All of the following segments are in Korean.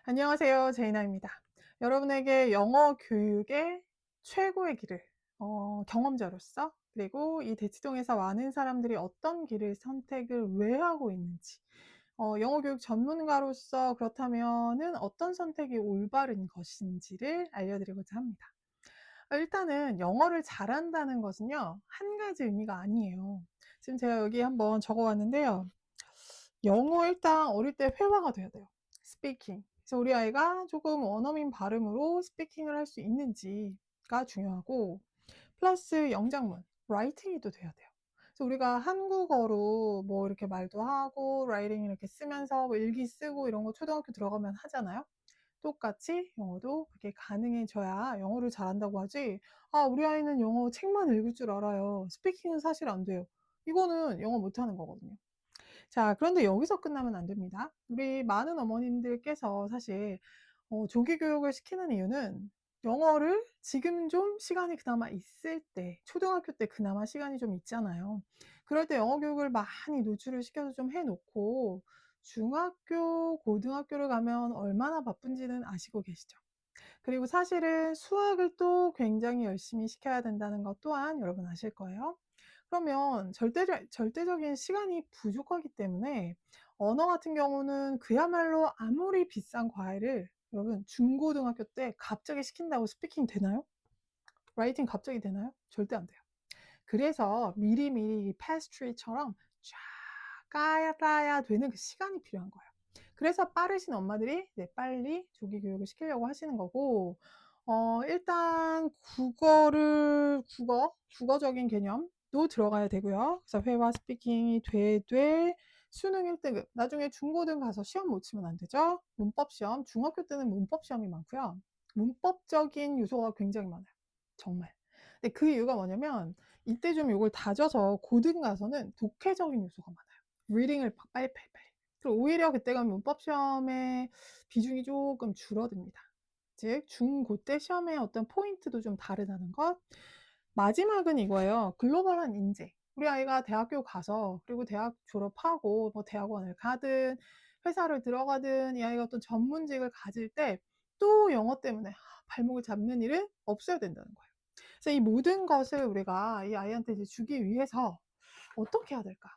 안녕하세요. 제이나입니다. 여러분에게 영어 교육의 최고의 길을 경험자로서, 그리고 이 대치동에서 많은 사람들이 어떤 길을 선택을 왜 하고 있는지, 영어 교육 전문가로서 그렇다면은 어떤 선택이 올바른 것인지를 알려드리고자 합니다. 일단은 영어를 잘한다는 것은요, 한 가지 의미가 아니에요. 지금 제가 여기 한번 적어 왔는데요. 영어 일단 어릴 때 회화가 돼야 돼요. 스피킹. 그래서 우리 아이가 조금 원어민 발음으로 스피킹을 할 수 있는지가 중요하고, 플러스 영장문, 라이팅이 또 돼야 돼요. 그래서 우리가 한국어로 뭐 이렇게 말도 하고 라이팅 이렇게 쓰면서 뭐 일기 쓰고 이런 거 초등학교 들어가면 하잖아요. 똑같이 영어도 그게 가능해져야 영어를 잘한다고 하지. 아, 우리 아이는 영어 책만 읽을 줄 알아요. 스피킹은 사실 안 돼요. 이거는 영어 못하는 거거든요. 자, 그런데 여기서 끝나면 안 됩니다. 우리 많은 어머님들께서 사실 조기 교육을 시키는 이유는 영어를 지금 좀 시간이 그나마 있을 때, 초등학교 때 그나마 시간이 좀 있잖아요. 그럴 때 영어 교육을 많이 노출을 시켜서 좀 해 놓고 중학교, 고등학교를 가면 얼마나 바쁜지는 아시고 계시죠? 그리고 사실은 수학을 또 굉장히 열심히 시켜야 된다는 것 또한 여러분 아실 거예요. 그러면 절대적인 시간이 부족하기 때문에 언어 같은 경우는 그야말로 아무리 비싼 과외를 여러분 중고등학교 때 갑자기 시킨다고 스피킹 되나요? 라이팅 갑자기 되나요? 절대 안 돼요. 그래서 미리미리 이 패스트리처럼 쫙 깔아야 되는 그 시간이 필요한 거예요. 그래서 빠르신 엄마들이 빨리 조기 교육을 시키려고 하시는 거고, 일단 국어적인 개념도 들어가야 되고요. 그래서 회화 스피킹이 되되 수능 1등급, 나중에 중고등 가서 시험 못 치면 안 되죠. 문법 시험, 중학교 때는 문법 시험이 많고요. 문법적인 요소가 굉장히 많아요. 정말. 근데 그 이유가 뭐냐면 이때 좀 요걸 다져서 고등 가서는 독해적인 요소가 많아요. 리딩을 빨리빨리. 그리고 오히려 그때 가면 문법 시험의 비중이 조금 줄어듭니다. 즉 중고 때 시험의 어떤 포인트도 좀 다르다는 것. 마지막은 이거예요. 글로벌한 인재. 우리 아이가 대학교 가서, 그리고 대학 졸업하고 뭐 대학원을 가든 회사를 들어가든 이 아이가 어떤 전문직을 가질 때 또 영어 때문에 발목을 잡는 일은 없어야 된다는 거예요. 그래서 이 모든 것을 우리가 이 아이한테 이제 주기 위해서 어떻게 해야 될까?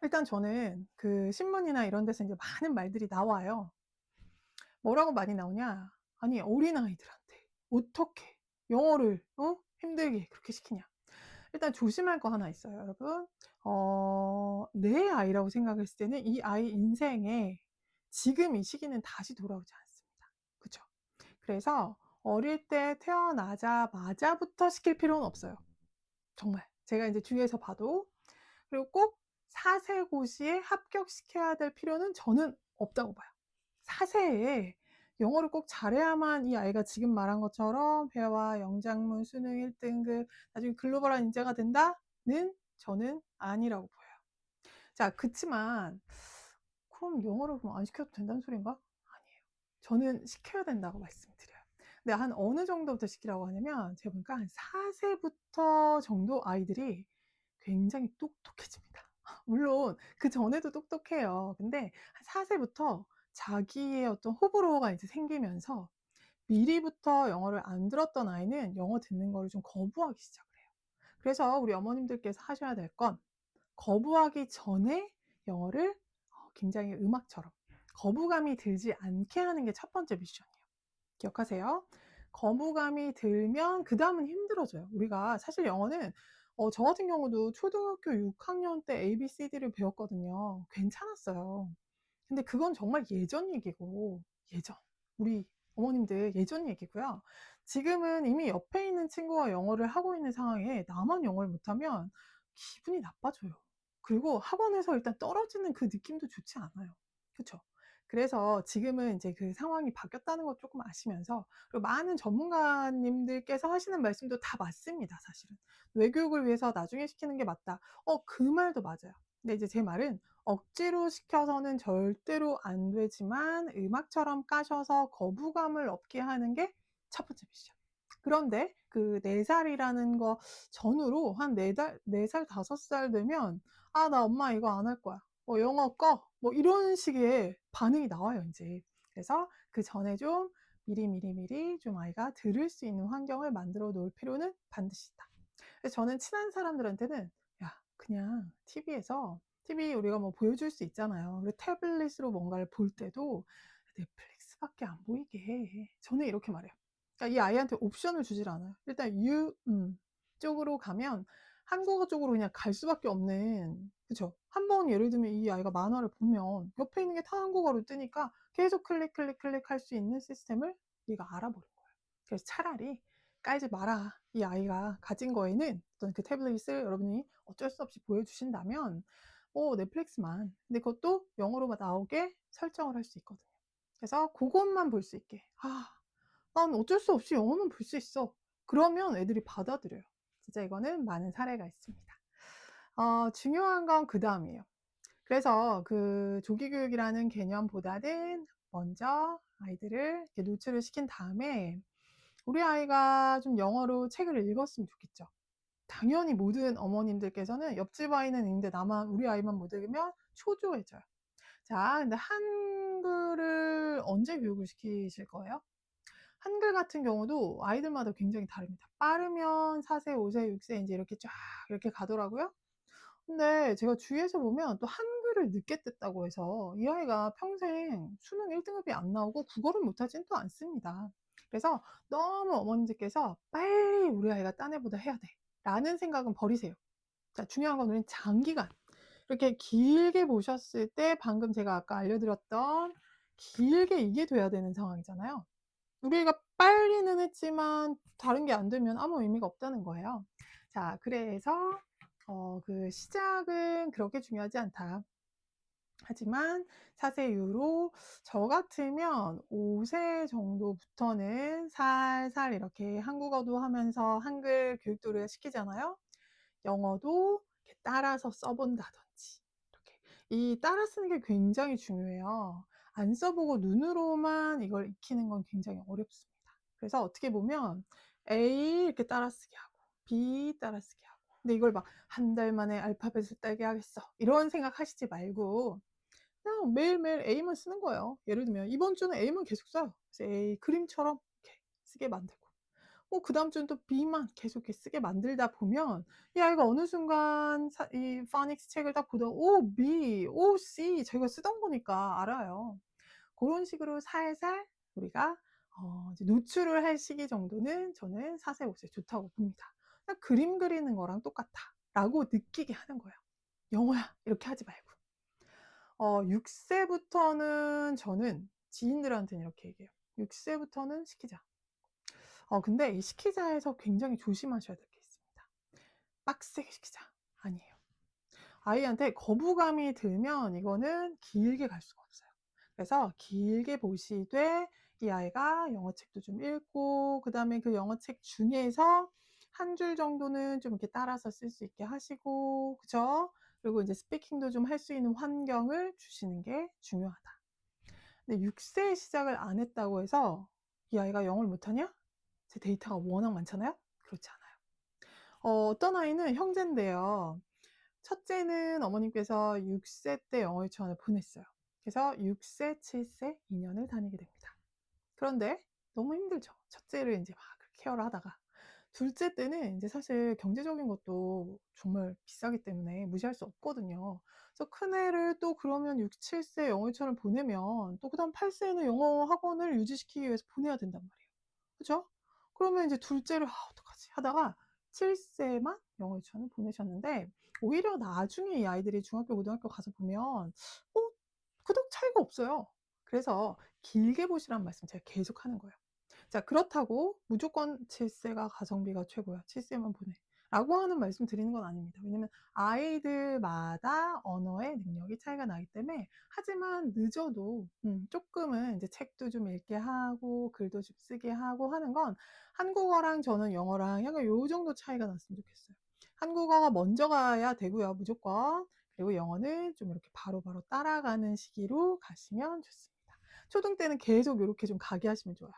일단 저는 그 신문이나 이런 데서 이제 많은 말들이 나와요. 뭐라고 많이 나오냐? 아니, 어린아이들한테 어떻게 영어를 힘들게 그렇게 시키냐? 일단 조심할 거 하나 있어요, 여러분. 내 아이라고 생각했을 때는 이 아이 인생에 지금 이 시기는 다시 돌아오지 않습니다. 그쵸? 그래서 어릴 때 태어나자마자부터 시킬 필요는 없어요. 정말. 제가 이제 주위에서 봐도. 그리고 꼭 사세고시에 합격시켜야 될 필요는 저는 없다고 봐요. 사세에 영어를 꼭 잘해야만 이 아이가 지금 말한 것처럼 회화, 영장문, 수능 1등급, 나중에 글로벌한 인재가 된다는 저는 아니라고 보여요. 자, 그치만 그럼 영어를 그럼 안 시켜도 된다는 소린가? 아니에요. 저는 시켜야 된다고 말씀드려요. 근데 한 어느 정도부터 시키라고 하냐면 제가 보니까 한 4세부터 정도 아이들이 굉장히 똑똑해집니다. 물론 그 전에도 똑똑해요. 근데 한 4세부터 자기의 어떤 호불호가 이제 생기면서 미리부터 영어를 안 들었던 아이는 영어 듣는 거를 좀 거부하기 시작을 해요. 그래서 우리 어머님들께서 하셔야 될 건 거부하기 전에 영어를 굉장히 음악처럼 거부감이 들지 않게 하는 게 첫 번째 미션이에요. 기억하세요. 거부감이 들면 그 다음은 힘들어져요. 우리가 사실 영어는 저 같은 경우도 초등학교 6학년 때 ABCD를 배웠거든요. 괜찮았어요. 근데 그건 정말 예전 얘기고, 예전. 우리 어머님들 예전 얘기고요. 지금은 이미 옆에 있는 친구가 영어를 하고 있는 상황에 나만 영어를 못하면 기분이 나빠져요. 그리고 학원에서 일단 떨어지는 그 느낌도 좋지 않아요. 그쵸? 그래서 지금은 이제 그 상황이 바뀌었다는 것 조금 아시면서, 그리고 많은 전문가님들께서 하시는 말씀도 다 맞습니다, 사실은. 외교육을 위해서 나중에 시키는 게 맞다. 그 말도 맞아요. 근데 이제 제 말은 억지로 시켜서는 절대로 안 되지만 음악처럼 까셔서 거부감을 없게 하는 게 첫 번째 미션. 그런데 그 4살이라는 거 전후로 한 4살, 5살 되면 아, 나 엄마 이거 안 할 거야. 영어 꺼. 뭐 이런 식의 반응이 나와요, 이제. 그래서 그 전에 좀 미리 좀 아이가 들을 수 있는 환경을 만들어 놓을 필요는 반드시 있다. 그래서 저는 친한 사람들한테는 야, 그냥 TV 우리가 뭐 보여줄 수 있잖아요. 그리고 태블릿으로 뭔가를 볼 때도 넷플릭스밖에 안 보이게 해. 저는 이렇게 말해요. 그러니까 이 아이한테 옵션을 주질 않아요. 일단 쪽으로 가면 한국어 쪽으로 그냥 갈 수밖에 없는, 그쵸? 한번 예를 들면 이 아이가 만화를 보면 옆에 있는 게 다 한국어로 뜨니까 계속 클릭할 수 있는 시스템을 얘가 알아버린 거예요. 그래서 차라리 깔지 마라. 이 아이가 가진 거에는 어떤 그 태블릿을 여러분이 어쩔 수 없이 보여주신다면 넷플릭스만, 근데 그것도 영어로 나오게 설정을 할 수 있거든요. 그래서 그것만 볼 수 있게, 난 어쩔 수 없이 영어만 볼 수 있어, 그러면 애들이 받아들여요. 진짜 이거는 많은 사례가 있습니다. 중요한 건 그 다음이에요. 그래서 그 조기 교육이라는 개념보다는 먼저 아이들을 이렇게 노출을 시킨 다음에 우리 아이가 좀 영어로 책을 읽었으면 좋겠죠. 당연히 모든 어머님들께서는 옆집 아이는 읽는데 나만, 우리 아이만 못 읽으면 초조해져요. 자, 근데 한글을 언제 교육을 시키실 거예요? 한글 같은 경우도 아이들마다 굉장히 다릅니다. 빠르면 4세, 5세, 6세 이제 이렇게 쫙 이렇게 가더라고요. 근데 제가 주위에서 보면 또 한글을 늦게 뗐다고 해서 이 아이가 평생 수능 1등급이 안 나오고 국어를 못하지는 또 않습니다. 그래서 너무 어머님들께서 빨리 우리 아이가 딴 애보다 해야 돼 라는 생각은 버리세요. 자, 중요한 건 우리는 장기간 이렇게 길게 보셨을 때 방금 제가 아까 알려드렸던 길게 이게 돼야 되는 상황이잖아요. 우리가 빨리는 했지만 다른 게 안 되면 아무 의미가 없다는 거예요. 자, 그래서 그 시작은 그렇게 중요하지 않다. 하지만 4세 이후로 저 같으면 5세 정도부터는 살살 이렇게 한국어도 하면서 한글 교육도를 시키잖아요. 영어도 이렇게 따라서 써본다든지, 이렇게 이 따라 쓰는 게 굉장히 중요해요. 안 써보고 눈으로만 이걸 익히는 건 굉장히 어렵습니다. 그래서 어떻게 보면 A 이렇게 따라쓰기 하고 B 따라쓰기 하고, 근데 이걸 막 한 달 만에 알파벳을 따게 하겠어 이런 생각 하시지 말고 그냥 매일매일 A만 쓰는 거예요. 예를 들면 이번 주는 A만 계속 써요. 그래서 A 그림처럼 이렇게 쓰게 만들고, 그 다음 주는 또 B만 계속 이렇게 쓰게 만들다 보면 이 아이가 어느 순간 이 파닉스 책을 딱 보다 B, C 자기가 쓰던 거니까 알아요. 그런 식으로 살살 우리가 이제 노출을 할 시기 정도는 저는 4세, 5세 좋다고 봅니다. 그냥 그림 그리는 거랑 똑같다 라고 느끼게 하는 거예요. 영어야 이렇게 하지 말고. 6세부터는 저는 지인들한테는 이렇게 얘기해요. 6세부터는 시키자. 근데 이 시키자에서 굉장히 조심하셔야 될 게 있습니다. 빡세게 시키자. 아니에요. 아이한테 거부감이 들면 이거는 길게 갈 수가 없어요. 그래서 길게 보시되 이 아이가 영어책도 좀 읽고 그 다음에 그 영어책 중에서 한 줄 정도는 좀 이렇게 따라서 쓸 수 있게 하시고, 그죠? 그리고 이제 스피킹도 좀 할 수 있는 환경을 주시는 게 중요하다. 근데 6세에 시작을 안 했다고 해서 이 아이가 영어를 못하냐? 제 데이터가 워낙 많잖아요. 그렇지 않아요. 어떤 아이는 형제인데요. 첫째는 어머님께서 6세 때 영어 유치원을 보냈어요. 그래서 6세, 7세 2년을 다니게 됩니다. 그런데 너무 힘들죠. 첫째를 이제 막 케어를 하다가 둘째 때는 이제 사실 경제적인 것도 정말 비싸기 때문에 무시할 수 없거든요. 그래서 큰애를 또 그러면 6, 7세 영어 유치원을 보내면 또 그다음 8세에는 영어 학원을 유지시키기 위해서 보내야 된단 말이에요. 그죠? 그러면 이제 둘째를 어떡하지 하다가 7세만 영어 유치원을 보내셨는데, 오히려 나중에 이 아이들이 중학교, 고등학교 가서 보면 그닥 차이가 없어요. 그래서 길게 보시라는 말씀 제가 계속 하는 거예요. 자, 그렇다고 무조건 7세가 가성비가 최고야, 7세만 보내 라고 하는 말씀 드리는 건 아닙니다. 왜냐면 아이들마다 언어의 능력이 차이가 나기 때문에. 하지만 늦어도 조금은 이제 책도 좀 읽게 하고 글도 좀 쓰게 하고 하는 건, 한국어랑 저는 영어랑 약간 요 정도 차이가 났으면 좋겠어요. 한국어가 먼저 가야 되고요, 무조건. 그리고 영어는 좀 이렇게 바로바로 따라가는 시기로 가시면 좋습니다. 초등 때는 계속 이렇게 좀 가게 하시면 좋아요.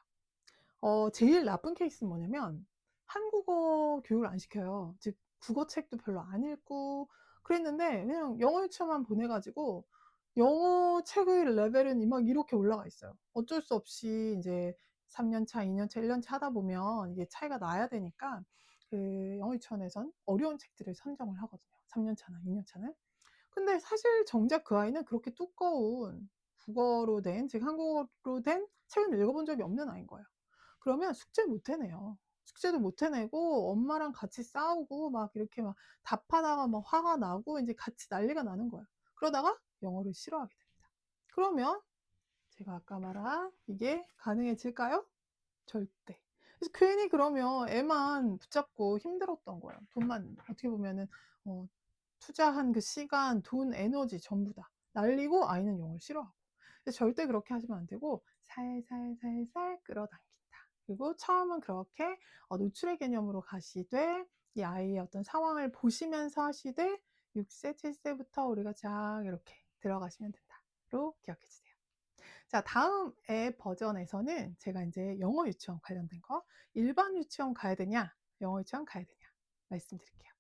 제일 나쁜 케이스는 뭐냐면 한국어 교육을 안 시켜요. 즉 국어책도 별로 안 읽고 그랬는데 그냥 영어 유치원만 보내가지고 영어 책의 레벨은 막 이렇게 올라가 있어요. 어쩔 수 없이 인제 3 년 차, 2년 차, 1년 차 하다 보면 이게 차이가 나야 되니까 그 영어 유치원에선 어려운 책들을 선정을 하거든요, 3년 차나 2년 차는. 근데 사실 정작 그 아이는 그렇게 두꺼운 국어로 된, 즉 한국어로 된 책은 읽어본 적이 없는 아이인 거예요. 그러면 숙제를 못 해내요. 숙제도 못 해내고 엄마랑 같이 싸우고 막 이렇게 막 답하다가 막 화가 나고 인제 같이 난리가 나는 거예요. 그러다가 영어를 싫어하게 됩니다. 그러면 제가 아까 말한 이게 가능해질까요? 절대. 그래서 괜히 그러면 애만 붙잡고 힘들었던 거예요. 돈만 어떻게 보면은 어 투자한 그 시간, 돈, 에너지 전부 다 날리고 아이는 영어를 싫어하고. 그래서 절대 그렇게 하시면 안 되고 살살살살 끌어당긴다. 그리고 처음은 그렇게 노출의 개념으로 가시되 이 아이의 어떤 상황을 보시면서 하시되 6 세, 7 세부터 우리가 쫙 이렇게 들어가시면 된다로 기억해 주세요. 자, 다음 앱 버전에서는 제가 인제 영어 유치원 관련된 거, 일반 유치원 가야 되냐, 영어 유치원 가야 되냐 말씀드릴게요.